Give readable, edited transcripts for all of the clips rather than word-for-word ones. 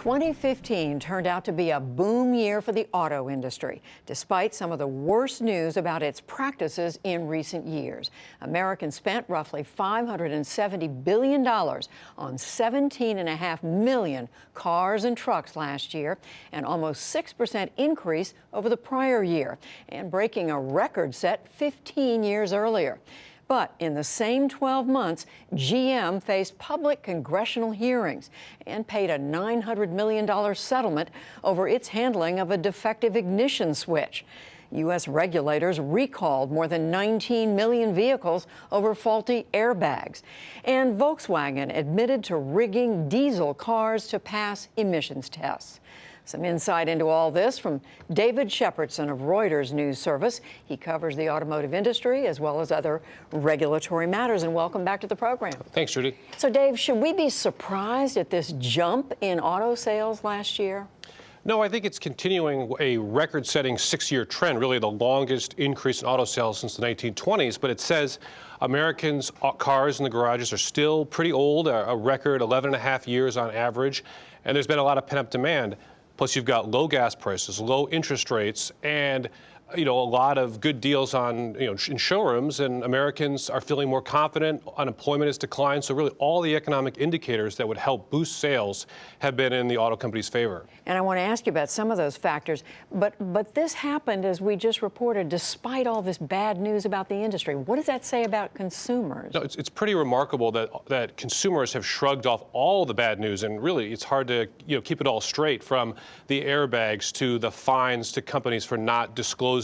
2015 turned out to be a boom year for the auto industry, despite some of the worst news about its practices in recent years. Americans spent roughly $570 billion on 17.5 million cars and trucks last year, an almost 6% increase over the prior year, and breaking a record set 15 years earlier. But in the same 12 months, GM faced public congressional hearings and paid a $900 million settlement over its handling of a defective ignition switch. U.S. regulators recalled more than 19 million vehicles over faulty airbags. And Volkswagen admitted to rigging diesel cars to pass emissions tests. Some insight into all this from David Shepardson of Reuters News Service. He covers the automotive industry as well as other regulatory matters. And welcome back to the program. Thanks, Judy. So, Dave, should we be surprised at this jump in auto sales last year? No, I think it's continuing a record-setting six-year trend, really the longest increase in auto sales since the 1920s. But it says Americans' cars in the garages are still pretty old, a record 11 and a half years on average. And there's been a lot of pent-up demand. Plus, you've got low gas prices, low interest rates, and a lot of good deals on, in showrooms, and Americans are feeling more confident. Unemployment has declined. So really all the economic indicators that would help boost sales have been in the auto company's favor. And I want to ask you about some of those factors. But this happened, as we just reported, despite all this bad news about the industry. What does that say about consumers? No, it's pretty remarkable that consumers have shrugged off all the bad news. And really, it's hard to keep it all straight, from the airbags to the fines to companies for not disclosing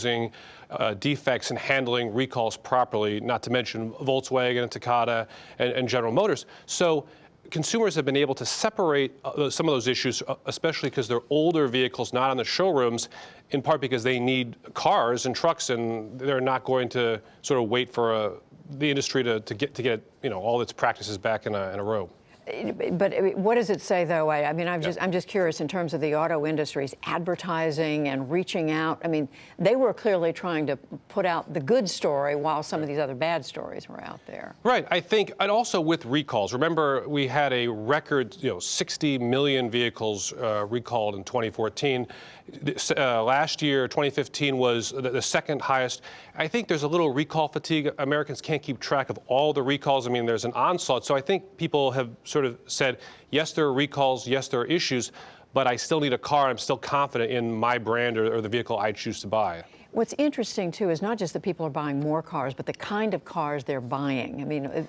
defects in handling recalls properly, not to mention Volkswagen and Takata and General Motors. So consumers have been able to separate some of those issues, especially because they're older vehicles not on the showrooms, in part because they need cars and trucks, and they're not going to sort of wait for the industry to get all its practices back in a row. But what does it say, though? I'm just curious in terms of the auto industry's advertising and reaching out. I mean, they were clearly trying to put out the good story while some of these other bad stories were out there. Right. I think, and also with recalls. Remember, we had a record, 60 million vehicles recalled in 2014. Last year, 2015, was the second highest. I think there's a little recall fatigue. Americans can't keep track of all the recalls. I mean, there's an onslaught. So I think people have sort of said, yes, there are recalls, yes, there are issues, but I still need a car. I'm still confident in my brand or the vehicle I choose to buy. What's interesting, too, is not just that people are buying more cars, but the kind of cars they're buying. I mean,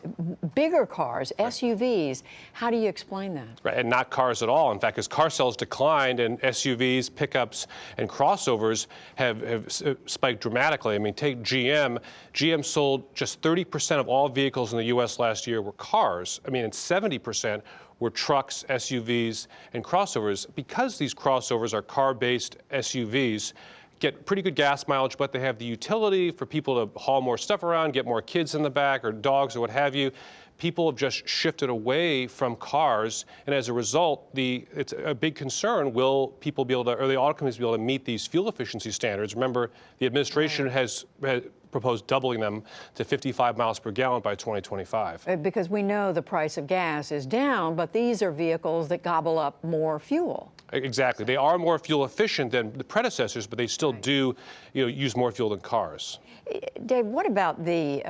bigger cars, SUVs. How do you explain that? Right, and not cars at all. In fact, as car sales declined and SUVs, pickups, and crossovers have spiked dramatically. I mean, take GM. GM sold just 30% of all vehicles in the U.S. last year were cars. I mean, and 70% were trucks, SUVs, and crossovers. Because these crossovers are car-based SUVs, get pretty good gas mileage, but they have the utility for people to haul more stuff around, get more kids in the back or dogs or what have you. People have just shifted away from cars, and as a result, it's a big concern. Will people be able to, or the auto companies be able to meet these fuel efficiency standards? Remember, the administration has proposed doubling them to 55 miles per gallon by 2025. Because we know the price of gas is down, but these are vehicles that gobble up more fuel. Exactly. They are more fuel efficient than the predecessors, but they still do use more fuel than cars. Dave, what about the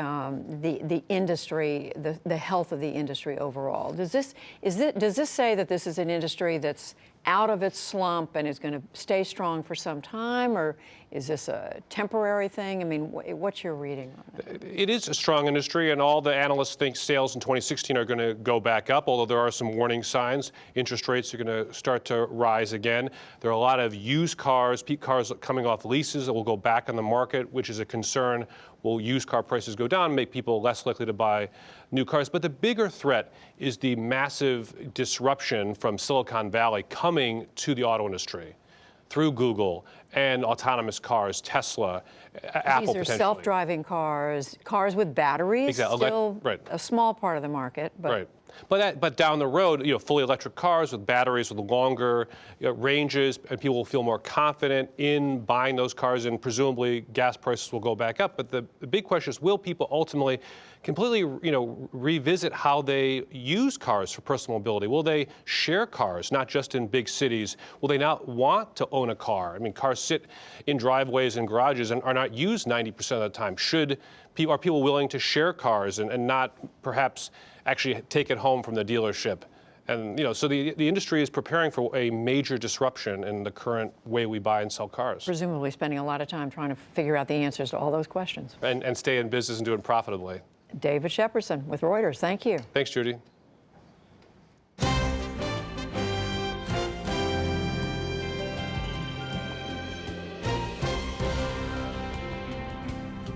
industry, the health of the industry overall? Does this say that this is an industry that's out of its slump and is going to stay strong for some time, or is this a temporary thing? I mean, what's your reading on that? It is a strong industry, and all the analysts think sales in 2016 are going to go back up, although there are some warning signs. Interest rates are going to start to rise again. There are a lot of used cars, peak cars coming off leases that will go back on the market, which is a concern. Will used car prices go down, make people less likely to buy new cars? But the bigger threat is the massive disruption from Silicon Valley coming to the auto industry through Google and autonomous cars, Tesla, Apple. These are self-driving cars, cars with batteries. Exactly. Still right. A small part of the market, but right. But down the road, fully electric cars with batteries with longer ranges, and people will feel more confident in buying those cars, and presumably gas prices will go back up. But the big question is, will people ultimately completely, revisit how they use cars for personal mobility. Will they share cars, not just in big cities? Will they not want to own a car? I mean, cars sit in driveways and garages and are not used 90% of the time. Are people willing to share cars and not perhaps actually take it home from the dealership? And so the industry is preparing for a major disruption in the current way we buy and sell cars. Presumably spending a lot of time trying to figure out the answers to all those questions. And stay in business and do it profitably. David Shepardson with Reuters, thank you. Thanks, Judy.